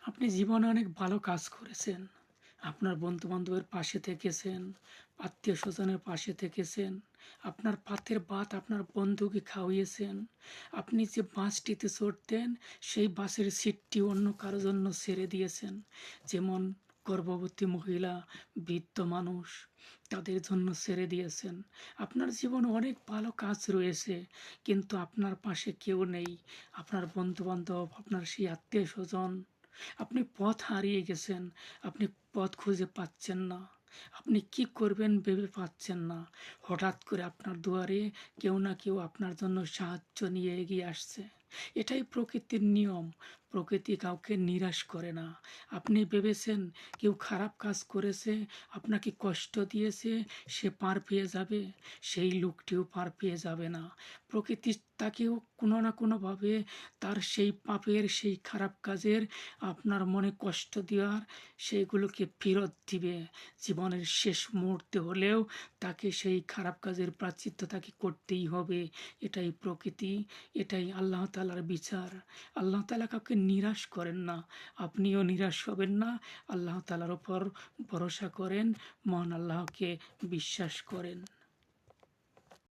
আপনি জীবনে অনেক ভালো কাজ করেছেন। আপনার বন্ধু-বান্ধবের পাশে থেকেছেন, আত্মীয়স্বজনের পাশে থেকেছেন। আপনার পাতের ভাত আপনার বন্ধুকে খাওয়িয়েছেন। আপনি যে বাসটিতে চড়তেন, সেই বাসের সিটটি অন্য কারো জন্য ছেড়ে দিয়েছেন। যেমন গর্ভবতী মহিলা, বৃদ্ধ মানুষ, তাদের জন্য ছেড়ে দিয়েছেন। আপনার জীবনে অনেক ভালো কাজ রয়েছে, কিন্তু আপনার পাশে কেউ নেই। আপনার বন্ধু-বান্ধব, আপনার সেই আত্মীয়স্বজন, আপনি পথ হারিয়ে গেছেন। আপনি পথ খুঁজে পাচ্ছেন না। আপনি কি করবেন ভেবে পাচ্ছেন না। হঠাৎ করে আপনার দুয়ারে কেউ না কেউ আপনার জন্য সাহায্য নিয়ে এগিয়ে আসছে। এটাই প্রকৃতির নিয়ম। প্রকৃতি কাউকে নিরাশ করে না। আপনি ভেবেছেন কেউ খারাপ কাজ করেছে, আপনাকে কষ্ট দিয়েছে, সে পার পেয়ে যাবে। সেই লোকটিও পার পেয়ে যাবে না। প্রকৃতি তাকেও কোনো না কোনোভাবে তার সেই পাপের, সেই খারাপ কাজের, আপনার মনে কষ্ট দেওয়ার, সেইগুলোকে ফেরত দিবে। জীবনের শেষ মুহূর্তে হলেও তাকে সেই খারাপ কাজের প্রায়শ্চিত্ত তাকে করতেই হবে। এটাই প্রকৃতি, এটাই আল্লাহ তাআলার বিচার। আল্লাহ তাআলা কাউকে নিরাশ করেন না। আপনিও নিরাশ হবেন না। আল্লাহ তাআলার উপর ভরসা করেন, মহান আল্লাহকে বিশ্বাস করেন।